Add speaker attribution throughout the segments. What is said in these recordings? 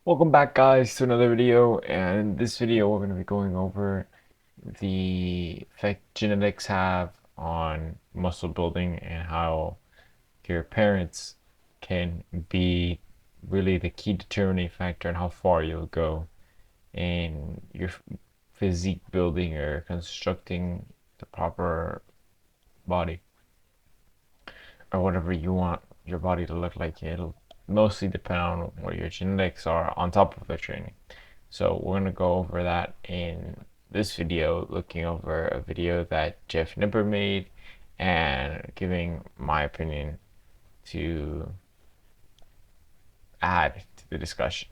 Speaker 1: Welcome back, guys, to another video. And in this video we're going to be going over the effect genetics have on muscle building and how your parents can be really the key determining factor in how far you'll go in your physique building or constructing the proper body or whatever you want your body to look like. It'll mostly depend on what your genetics are on top of the training. So we're going to go over that in this video, looking over a video that Jeff Nipper made and giving my opinion to add to the discussion.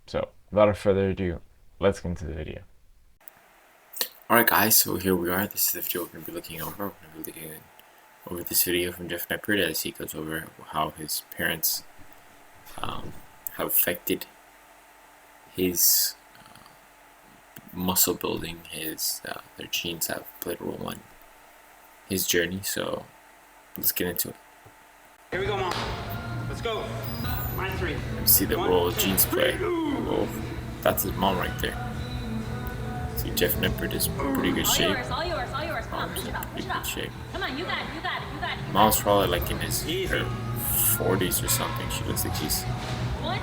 Speaker 1: So without further ado, let's get into the video.
Speaker 2: Alright guys, so here we are. This is the video we're going to be looking over. We're going to be looking over this video from Jeff Nipper as he goes over how his parents have affected his muscle building. Their genes have played a role in his journey. So let's get into it.
Speaker 3: Here we go, Mom. Let's go. Line 3.
Speaker 2: Let's see the role genes play. Oh, that's his mom right there. See, Jeff Nipper is in pretty good shape.
Speaker 4: All yours. Come on, push it up.
Speaker 2: Pretty good shape.
Speaker 4: Come on, you got it.
Speaker 2: Mom's probably like in her 40s or something. She looks like she's
Speaker 4: One.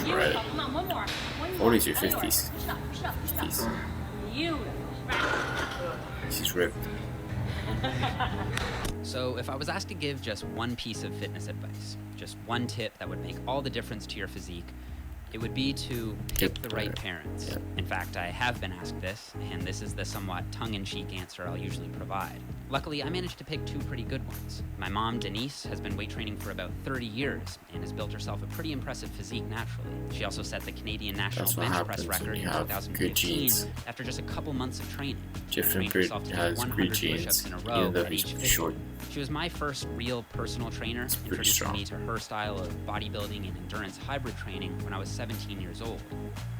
Speaker 2: shredded.
Speaker 4: Come on, one more.
Speaker 2: 40s or 50s.
Speaker 4: Push it up.
Speaker 2: 50s.
Speaker 4: Beautiful.
Speaker 2: She's ripped.
Speaker 5: So if I was asked to give just one piece of fitness advice, just one tip that would make all the difference to your physique, it would be to pick the right parents.
Speaker 2: Yep.
Speaker 5: In fact, I have been asked this, and this is the somewhat tongue-in-cheek answer I'll usually provide. Luckily, I managed to pick two pretty good ones. My mom, Denise, has been weight training for about 30 years and has built herself a pretty impressive physique naturally. She also set the Canadian national
Speaker 2: That's what
Speaker 5: bench press
Speaker 2: happens
Speaker 5: record
Speaker 2: when
Speaker 5: in
Speaker 2: you have good
Speaker 5: 2015
Speaker 2: genes.
Speaker 5: after just a couple months of training. She
Speaker 2: Jeff
Speaker 5: trained
Speaker 2: Nipper
Speaker 5: herself to do
Speaker 2: has
Speaker 5: 100
Speaker 2: great
Speaker 5: push-ups
Speaker 2: genes,
Speaker 5: in a row
Speaker 2: even though
Speaker 5: at
Speaker 2: he's
Speaker 5: age
Speaker 2: pretty
Speaker 5: 50.
Speaker 2: short.
Speaker 5: She was my first real personal trainer, introducing
Speaker 2: strong.
Speaker 5: me to her style of bodybuilding and endurance hybrid training when I was 17 years old.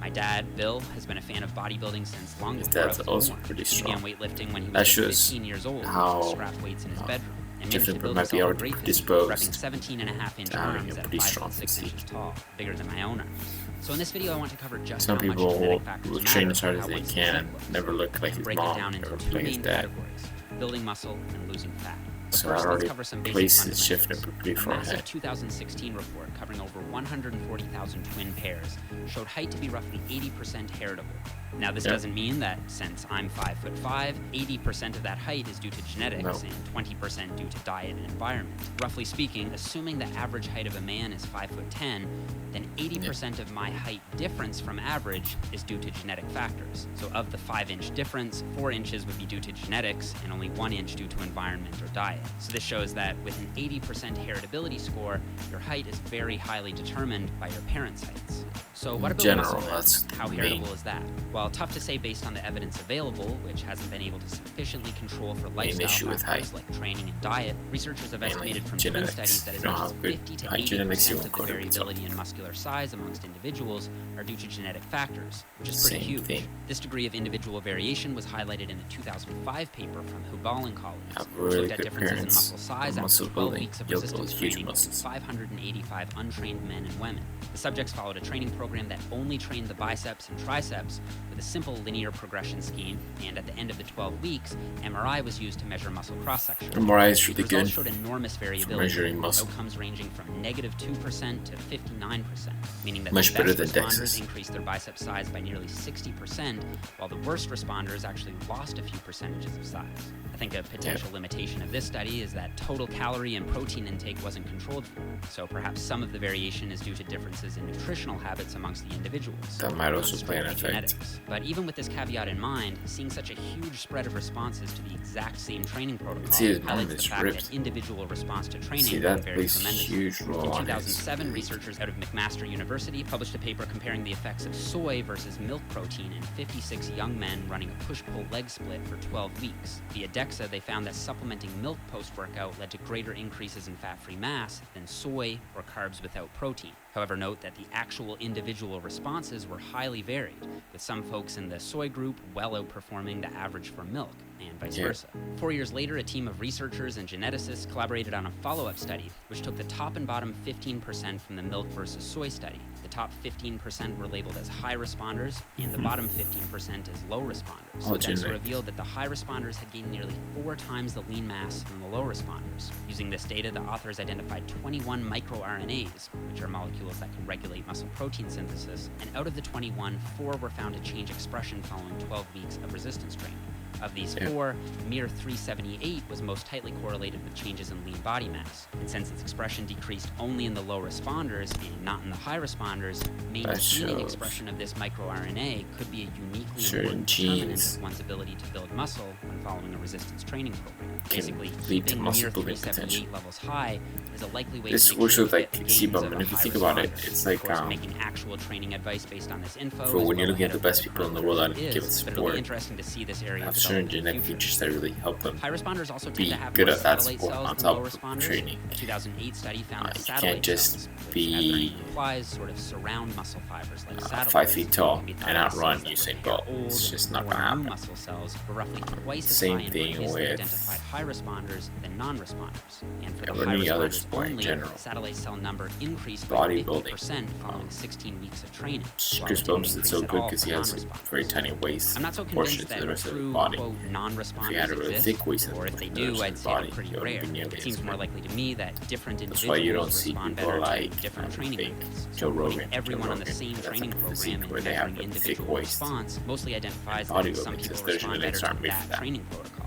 Speaker 5: My dad, Bill, has been a fan of bodybuilding since long
Speaker 2: His
Speaker 5: before I
Speaker 2: dad's
Speaker 5: was
Speaker 2: also
Speaker 5: born.
Speaker 2: pretty
Speaker 5: He
Speaker 2: strong.
Speaker 5: began weightlifting when he
Speaker 2: That
Speaker 5: was
Speaker 2: shows
Speaker 5: 15 years old,
Speaker 2: how,
Speaker 5: strapped weights in his bedroom, and
Speaker 2: Jeff
Speaker 5: managed to
Speaker 2: Nipper
Speaker 5: build
Speaker 2: might be
Speaker 5: himself a
Speaker 2: already
Speaker 5: great physique,
Speaker 2: predisposed
Speaker 5: repping 17.5-inch
Speaker 2: to having
Speaker 5: arms
Speaker 2: a
Speaker 5: at
Speaker 2: pretty
Speaker 5: 5
Speaker 2: strong
Speaker 5: foot 6 inches
Speaker 2: physique.
Speaker 5: tall, bigger than my own arms. So in this video, I want to cover just
Speaker 2: Some
Speaker 5: how much
Speaker 2: people
Speaker 5: genetic factors
Speaker 2: will
Speaker 5: matter
Speaker 2: train as hard
Speaker 5: and
Speaker 2: as
Speaker 5: how
Speaker 2: they
Speaker 5: one's
Speaker 2: can,
Speaker 5: physique looks.
Speaker 2: never look like
Speaker 5: And
Speaker 2: his
Speaker 5: break it
Speaker 2: mom
Speaker 5: down into
Speaker 2: or
Speaker 5: two
Speaker 2: like his
Speaker 5: main
Speaker 2: dad.
Speaker 5: categories: building muscle and losing fat. But
Speaker 2: So
Speaker 5: first,
Speaker 2: that
Speaker 5: let's
Speaker 2: already
Speaker 5: cover some basic
Speaker 2: places Jeff
Speaker 5: fundamentals.
Speaker 2: Nipper pretty
Speaker 5: A
Speaker 2: far
Speaker 5: massive
Speaker 2: ahead.
Speaker 5: 2016 report covering over 140,000 twin pairs showed height to be roughly 80% heritable. Now, this doesn't mean that since I'm 5'5", 80% of that height is due to genetics
Speaker 2: No.
Speaker 5: and 20% due to diet and environment. Roughly speaking, assuming the average height of a man is 5'10", then 80% of my height difference from average is due to genetic factors. So of the 5-inch difference, 4 inches would be due to genetics and only 1 inch due to environment or diet. So this shows that with an 80% heritability score, your height is very highly determined by your parents' heights. So what
Speaker 2: In
Speaker 5: about
Speaker 2: general,
Speaker 5: muscle
Speaker 2: that's
Speaker 5: mass? How
Speaker 2: the
Speaker 5: heritable
Speaker 2: main-
Speaker 5: is that? Well, tough to say based on the evidence available, which hasn't been able to sufficiently control for lifestyle
Speaker 2: issue with
Speaker 5: factors
Speaker 2: height.
Speaker 5: like training and diet. Researchers have
Speaker 2: Mainly
Speaker 5: estimated from
Speaker 2: genetics.
Speaker 5: twin studies that as
Speaker 2: You know
Speaker 5: much
Speaker 2: how
Speaker 5: as
Speaker 2: good
Speaker 5: 50 to
Speaker 2: height
Speaker 5: 80%
Speaker 2: genetics you
Speaker 5: of
Speaker 2: won't
Speaker 5: the
Speaker 2: go to the top.
Speaker 5: variability in muscular size amongst individuals are due to genetic factors, which is pretty
Speaker 2: Same
Speaker 5: huge.
Speaker 2: thing.
Speaker 5: This degree of individual variation was highlighted in a 2005 paper from Hubal and colleagues,
Speaker 2: Have
Speaker 5: which
Speaker 2: really
Speaker 5: looked at
Speaker 2: good
Speaker 5: differences in
Speaker 2: parents
Speaker 5: muscle size
Speaker 2: for
Speaker 5: after
Speaker 2: muscle
Speaker 5: 12
Speaker 2: building.
Speaker 5: weeks of
Speaker 2: You'll
Speaker 5: resistance
Speaker 2: build huge
Speaker 5: training in
Speaker 2: muscles.
Speaker 5: 585 untrained men and women. The subjects followed a training program that only trained the biceps and triceps with a simple linear progression scheme, and at the end of the 12 weeks, MRI was used to measure muscle cross-section.
Speaker 2: MRI is
Speaker 5: The
Speaker 2: really
Speaker 5: results
Speaker 2: good
Speaker 5: showed enormous
Speaker 2: for
Speaker 5: variability,
Speaker 2: measuring
Speaker 5: with
Speaker 2: muscle.
Speaker 5: outcomes ranging from -2% to 59%, meaning that
Speaker 2: Much
Speaker 5: the
Speaker 2: better
Speaker 5: best
Speaker 2: than
Speaker 5: responders
Speaker 2: DEXAs.
Speaker 5: increased their bicep size by nearly 60%, while the worst responders actually lost a few percentages of size. I think a potential limitation of this study is that total calorie and protein intake wasn't controlled for, so perhaps some of the variation is due to differences in nutritional habits amongst the individuals.
Speaker 2: That might
Speaker 5: not
Speaker 2: also play an
Speaker 5: strictly
Speaker 2: effect.
Speaker 5: genetics. But even with this caveat in mind, seeing such a huge spread of responses to the exact same training protocol
Speaker 2: See, his mom
Speaker 5: highlights the
Speaker 2: is
Speaker 5: fact
Speaker 2: ripped.
Speaker 5: that individual response to training
Speaker 2: See,
Speaker 5: can
Speaker 2: that
Speaker 5: vary
Speaker 2: plays a
Speaker 5: tremendously.
Speaker 2: huge role
Speaker 5: In
Speaker 2: on his
Speaker 5: 2007, researchers out of McMaster University published a paper comparing the effects of soy versus milk protein in 56 young men running a push-pull leg split for 12 weeks. Via DEXA, they found that supplementing milk post-workout led to greater increases in fat-free mass than soy or carbs without protein. However, note that the actual individual responses were highly varied, with some folks in the soy group well outperforming the average for milk, and vice versa. 4 years later, a team of researchers and geneticists collaborated on a follow-up study, which took the top and bottom 15% from the milk versus soy study. The top 15% were labeled as high responders, and the bottom 15% as low responders.
Speaker 2: Oh,
Speaker 5: DEXA
Speaker 2: genetic.
Speaker 5: revealed that the high responders had gained nearly 4 times the lean mass than the low responders. Using this data, the authors identified 21 microRNAs, which are molecules that can regulate muscle protein synthesis, and out of the 21, 4 were found to change expression following 12 weeks of resistance training. Of these 4, MIR378 was most tightly correlated with changes in lean body mass, and since its expression decreased only in the low responders and not in the high responders, maintaining expression of this microRNA could be a uniquely important determinant of one's ability to build muscle when following a resistance training program. Basically, keeping MIR378 levels high is a likely way to make sure
Speaker 2: like CBUM, and if you think about it, it's like
Speaker 5: making actual training advice based on this info.
Speaker 2: for when you're looking at the best people in the world and give it
Speaker 5: But it'll be
Speaker 2: support,
Speaker 5: interesting to see this area
Speaker 2: have certain genetic features that really help them
Speaker 5: High responders also tend
Speaker 2: be
Speaker 5: to have
Speaker 2: good
Speaker 5: more
Speaker 2: at that
Speaker 5: satellite
Speaker 2: sport
Speaker 5: cells
Speaker 2: on
Speaker 5: than
Speaker 2: top
Speaker 5: low
Speaker 2: of
Speaker 5: responders.
Speaker 2: training.
Speaker 5: A 2008 study found that
Speaker 2: You
Speaker 5: satellite
Speaker 2: can't just
Speaker 5: cells, which, as their
Speaker 2: be
Speaker 5: name implies, sort of surround muscle fibers like satellites,
Speaker 2: 5 feet tall
Speaker 5: can be thought
Speaker 2: and
Speaker 5: of as
Speaker 2: outrun
Speaker 5: cells that
Speaker 2: Usain
Speaker 5: repair
Speaker 2: Bolt.
Speaker 5: old
Speaker 2: It's just not
Speaker 5: or
Speaker 2: gonna
Speaker 5: new
Speaker 2: happen.
Speaker 5: muscle cells were roughly twice as
Speaker 2: Same
Speaker 5: high in
Speaker 2: thing
Speaker 5: previously
Speaker 2: with
Speaker 5: identified high responders than non-responders. And for the
Speaker 2: or
Speaker 5: high
Speaker 2: any other
Speaker 5: responders
Speaker 2: sport in
Speaker 5: only,
Speaker 2: general.
Speaker 5: satellite cell number increased by
Speaker 2: Bodybuilding.
Speaker 5: 50% following 16 weeks of training. while
Speaker 2: Chris
Speaker 5: it didn't
Speaker 2: Bumps is
Speaker 5: increase
Speaker 2: so
Speaker 5: at
Speaker 2: good
Speaker 5: all
Speaker 2: because
Speaker 5: for
Speaker 2: he has a
Speaker 5: non-responders.
Speaker 2: very tiny waist
Speaker 5: I'm not so
Speaker 2: proportion
Speaker 5: convinced
Speaker 2: to
Speaker 5: that
Speaker 2: the rest of
Speaker 5: true,
Speaker 2: the body.
Speaker 5: quote,
Speaker 2: If
Speaker 5: non-responders
Speaker 2: you had a really
Speaker 5: exist,
Speaker 2: thick waist
Speaker 5: or if they
Speaker 2: and
Speaker 5: do,
Speaker 2: the
Speaker 5: I'd
Speaker 2: rest
Speaker 5: say
Speaker 2: of
Speaker 5: they're
Speaker 2: the
Speaker 5: pretty
Speaker 2: body,
Speaker 5: rare.
Speaker 2: you wouldn't be
Speaker 5: It seems
Speaker 2: as
Speaker 5: more
Speaker 2: good.
Speaker 5: likely to me that different
Speaker 2: That's why you don't
Speaker 5: individuals
Speaker 2: see
Speaker 5: respond
Speaker 2: people
Speaker 5: better
Speaker 2: like
Speaker 5: to different training
Speaker 2: big
Speaker 5: methods.
Speaker 2: Joe
Speaker 5: Putting
Speaker 2: Rogan.
Speaker 5: everyone
Speaker 2: Joe
Speaker 5: on the
Speaker 2: Rogan,
Speaker 5: same
Speaker 2: that's
Speaker 5: training
Speaker 2: a
Speaker 5: program
Speaker 2: physique
Speaker 5: and
Speaker 2: where they have
Speaker 5: measuring
Speaker 2: a thick
Speaker 5: individual
Speaker 2: waist.
Speaker 5: response mostly identifies that
Speaker 2: Bodybuilding,
Speaker 5: some people
Speaker 2: because their
Speaker 5: respond better
Speaker 2: genetics
Speaker 5: to
Speaker 2: aren't made for
Speaker 5: that
Speaker 2: that.
Speaker 5: training protocol.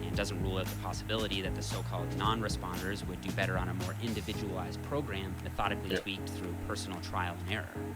Speaker 5: And doesn't rule out the possibility that the so-called non-responders would do better on a more individualized program, methodically tweaked through personal trial and error.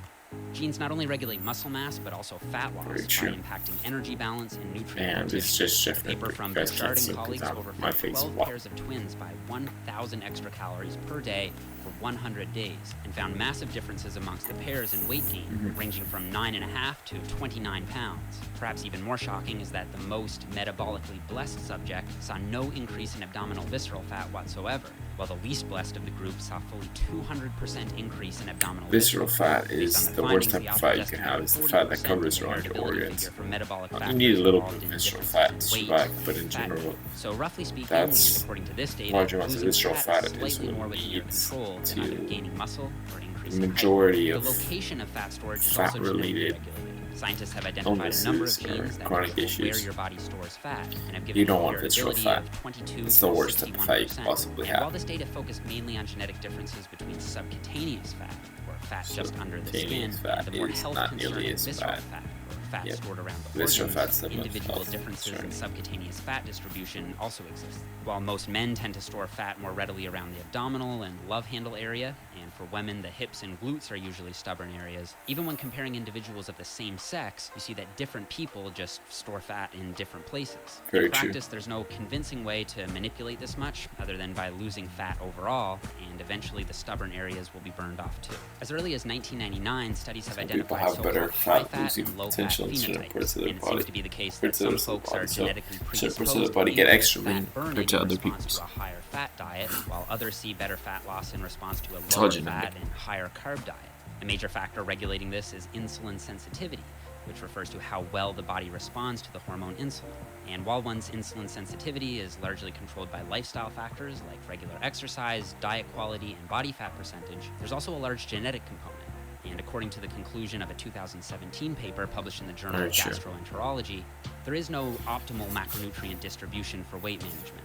Speaker 5: Genes not only regulate muscle mass, but also fat loss by impacting energy balance and nutrient
Speaker 2: And it's just
Speaker 5: a
Speaker 2: different.
Speaker 5: paper from
Speaker 2: You guys can't
Speaker 5: Bouchard
Speaker 2: see
Speaker 5: and
Speaker 2: it
Speaker 5: colleagues
Speaker 2: because
Speaker 5: overfed
Speaker 2: my face is
Speaker 5: 12
Speaker 2: wide.
Speaker 5: pairs of twins by 1,000 extra calories per day for 100 days and found massive differences amongst the pairs in weight gain, ranging from 9.5 to 29 pounds. Perhaps even more shocking is that the most metabolically blessed subject saw no increase in abdominal visceral fat whatsoever, while the least blessed of the group saw fully 200% increase in abdominal
Speaker 2: Visceral fat
Speaker 5: Based on
Speaker 2: is
Speaker 5: their
Speaker 2: the worst
Speaker 5: findings,
Speaker 2: type
Speaker 5: the
Speaker 2: of fat you
Speaker 5: authors
Speaker 2: can have.
Speaker 5: estimated
Speaker 2: It's the fat that
Speaker 5: 40%
Speaker 2: covers
Speaker 5: of the
Speaker 2: around your
Speaker 5: heritability
Speaker 2: organs.
Speaker 5: figure for metabolic
Speaker 2: You
Speaker 5: factors
Speaker 2: need a little bit
Speaker 5: involved
Speaker 2: of
Speaker 5: in
Speaker 2: visceral
Speaker 5: differences
Speaker 2: fat
Speaker 5: in
Speaker 2: to
Speaker 5: weight
Speaker 2: survive, but in
Speaker 5: and fat
Speaker 2: general,
Speaker 5: so roughly speaking,
Speaker 2: that's
Speaker 5: and according to this data,
Speaker 2: large amounts of
Speaker 5: losing
Speaker 2: visceral
Speaker 5: fat
Speaker 2: fat
Speaker 5: is
Speaker 2: is
Speaker 5: slightly
Speaker 2: what
Speaker 5: more within your
Speaker 2: leads
Speaker 5: control
Speaker 2: to
Speaker 5: than either gaining muscle or increasing
Speaker 2: the
Speaker 5: height.
Speaker 2: majority
Speaker 5: The
Speaker 2: of
Speaker 5: location of fat storage is also genetically
Speaker 2: fat-related
Speaker 5: regulated. Scientists have identified a number of
Speaker 2: illnesses or
Speaker 5: genes that
Speaker 2: chronic
Speaker 5: control where
Speaker 2: issues.
Speaker 5: your body stores fat, and have given
Speaker 2: You don't
Speaker 5: it
Speaker 2: want visceral
Speaker 5: heritability
Speaker 2: fat.
Speaker 5: of 22
Speaker 2: It's
Speaker 5: to
Speaker 2: the worst type of fat you
Speaker 5: 61%.
Speaker 2: could possibly
Speaker 5: And while
Speaker 2: have.
Speaker 5: this data focused mainly on genetic differences between subcutaneous fat, or fat just under the skin,
Speaker 2: Subcutaneous fat
Speaker 5: and the more
Speaker 2: is
Speaker 5: health
Speaker 2: not nearly
Speaker 5: concerning
Speaker 2: as
Speaker 5: visceral
Speaker 2: bad.
Speaker 5: fat, or fat
Speaker 2: Yep.
Speaker 5: stored around the
Speaker 2: Visceral
Speaker 5: organs,
Speaker 2: fat's the most
Speaker 5: individual
Speaker 2: health
Speaker 5: differences in
Speaker 2: concerning.
Speaker 5: subcutaneous fat distribution also exist. While most men tend to store fat more readily around the abdominal and love handle area, and for women the hips and glutes are usually stubborn areas, even when comparing individuals of the same sex, you see that different people just store fat in different places.
Speaker 2: Very
Speaker 5: in
Speaker 2: true.
Speaker 5: practice, there's no convincing way to manipulate this much other than by losing fat overall, and eventually the stubborn areas will be burned off too. As early as 1999, studies have
Speaker 2: Some people
Speaker 5: identified
Speaker 2: have better
Speaker 5: so-called
Speaker 2: fat
Speaker 5: high-fat
Speaker 2: losing
Speaker 5: and low-fat
Speaker 2: potential in certain
Speaker 5: phenotypes,
Speaker 2: parts of their
Speaker 5: and it
Speaker 2: body.
Speaker 5: seems to be the case that
Speaker 2: Parts of
Speaker 5: some
Speaker 2: the
Speaker 5: folks are
Speaker 2: body, so
Speaker 5: genetically
Speaker 2: certain
Speaker 5: predisposed
Speaker 2: parts of the
Speaker 5: to
Speaker 2: body get
Speaker 5: lean
Speaker 2: extra
Speaker 5: fat
Speaker 2: lean
Speaker 5: burning
Speaker 2: compared to
Speaker 5: in
Speaker 2: other
Speaker 5: response
Speaker 2: people's.
Speaker 5: to a higher fat diet, while others see better fat loss in response to a
Speaker 2: all
Speaker 5: lower
Speaker 2: genetic.
Speaker 5: fat and higher carb diet. A major factor regulating this is insulin sensitivity, which refers to how well the body responds to the hormone insulin. And while one's insulin sensitivity is largely controlled by lifestyle factors like regular exercise, diet quality, and body fat percentage, there's also a large genetic component. And according to the conclusion of a 2017 paper published in the Journal
Speaker 2: Very
Speaker 5: of
Speaker 2: true.
Speaker 5: Gastroenterology, there is no optimal macronutrient distribution for weight management.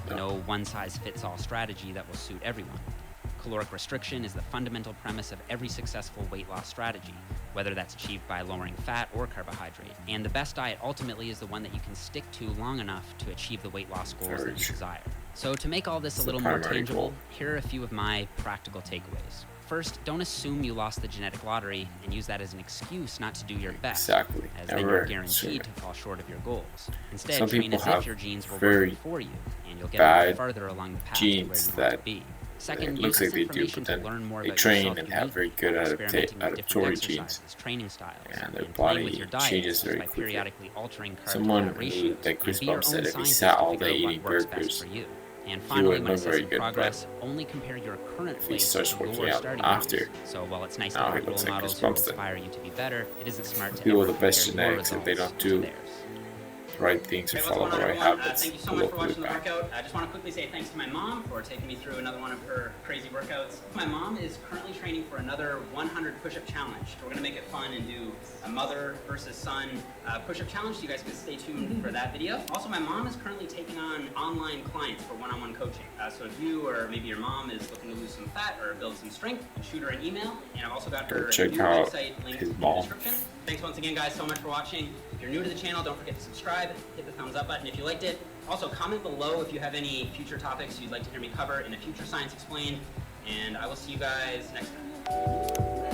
Speaker 5: No one-size-fits-all strategy that will suit everyone. Caloric restriction is the fundamental premise of every successful weight loss strategy, whether that's achieved by lowering fat or carbohydrate. And the best diet ultimately is the one that you can stick to long enough to achieve the weight loss goals
Speaker 2: Very
Speaker 5: that you
Speaker 2: true.
Speaker 5: desire. So to make all this
Speaker 2: It's
Speaker 5: a
Speaker 2: the
Speaker 5: little more
Speaker 2: primary
Speaker 5: tangible,
Speaker 2: goal.
Speaker 5: here are a few of my practical takeaways. First, don't assume you lost the genetic lottery and use that as an excuse not to do your best,
Speaker 2: Exactly.
Speaker 5: as then
Speaker 2: Never
Speaker 5: you're
Speaker 2: assume
Speaker 5: guaranteed
Speaker 2: it.
Speaker 5: to fall short of your goals. Instead,
Speaker 2: Some
Speaker 5: train
Speaker 2: people
Speaker 5: as
Speaker 2: have
Speaker 5: if your genes were
Speaker 2: very
Speaker 5: working for you, and you'll get
Speaker 2: bad
Speaker 5: farther along the path to where you
Speaker 2: genes
Speaker 5: want
Speaker 2: that
Speaker 5: to be. Second,
Speaker 2: it
Speaker 5: use
Speaker 2: looks
Speaker 5: this
Speaker 2: like they do,
Speaker 5: information
Speaker 2: but then
Speaker 5: to learn more
Speaker 2: they
Speaker 5: about
Speaker 2: train
Speaker 5: yourself
Speaker 2: and have very
Speaker 5: uniquely,
Speaker 2: good
Speaker 5: experimenting with different
Speaker 2: adaptory genes,
Speaker 5: exercises, training styles,
Speaker 2: and their
Speaker 5: playing with
Speaker 2: body
Speaker 5: your diet
Speaker 2: changes very
Speaker 5: by
Speaker 2: quickly.
Speaker 5: periodically altering carb
Speaker 2: Someone
Speaker 5: to fat ratios,
Speaker 2: like Chris
Speaker 5: and be your
Speaker 2: Bump
Speaker 5: own
Speaker 2: said if he
Speaker 5: scientist
Speaker 2: sat
Speaker 5: to
Speaker 2: all
Speaker 5: figure
Speaker 2: day
Speaker 5: out what
Speaker 2: eating
Speaker 5: works best
Speaker 2: burgers,
Speaker 5: for you. And
Speaker 2: he
Speaker 5: finally,
Speaker 2: wouldn't
Speaker 5: when
Speaker 2: look very
Speaker 5: assessing
Speaker 2: good,
Speaker 5: progress, only compare your current
Speaker 2: if he
Speaker 5: place
Speaker 2: starts
Speaker 5: to
Speaker 2: working
Speaker 5: your
Speaker 2: out
Speaker 5: starting
Speaker 2: after,
Speaker 5: place. So while it's nice to
Speaker 2: now
Speaker 5: have
Speaker 2: he
Speaker 5: role
Speaker 2: looks like
Speaker 5: models
Speaker 2: Chris
Speaker 5: who
Speaker 2: Bumps then.
Speaker 5: inspire you to be better, it isn't smart to
Speaker 2: People
Speaker 5: ever
Speaker 2: with the best
Speaker 5: compare your
Speaker 2: genetics, if they
Speaker 5: results
Speaker 2: don't
Speaker 5: to
Speaker 2: do
Speaker 5: theirs.
Speaker 2: right things or
Speaker 5: Hey, what's
Speaker 2: follow
Speaker 5: going
Speaker 2: the
Speaker 5: on,
Speaker 2: right
Speaker 5: everyone?
Speaker 2: habits,
Speaker 5: Thank you so
Speaker 2: we'll
Speaker 5: much for
Speaker 2: hopefully
Speaker 5: watching the
Speaker 2: back.
Speaker 5: workout. I just want to quickly say thanks to my mom for taking me through another one of her crazy workouts. My mom is currently training for another 100 push-up challenge. We're going to make it fun and do a mother versus son push-up challenge, so you guys can stay tuned for that video. Also, my mom is currently taking on online clients for one-on-one coaching. So if you or maybe your mom is looking to lose some fat or build some strength, shoot her an email. And I've also got her
Speaker 2: Check
Speaker 5: new
Speaker 2: out
Speaker 5: website linked
Speaker 2: his
Speaker 5: in the
Speaker 2: mom.
Speaker 5: description. Thanks once again, guys, so much for watching. If you're new to the channel, don't forget to subscribe, hit the thumbs up button if you liked it. Also, comment below if you have any future topics you'd like to hear me cover in a future Science Explained, and I will see you guys next time.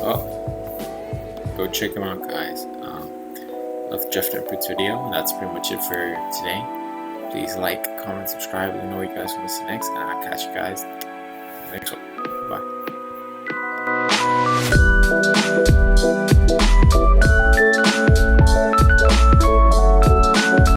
Speaker 2: Oh, go check him out, guys. Love Jeff Neprit's video, and that's pretty much it for today. Please like, comment, subscribe. Let me know what you guys want to see next, and I'll catch you guys in the next one. Bye.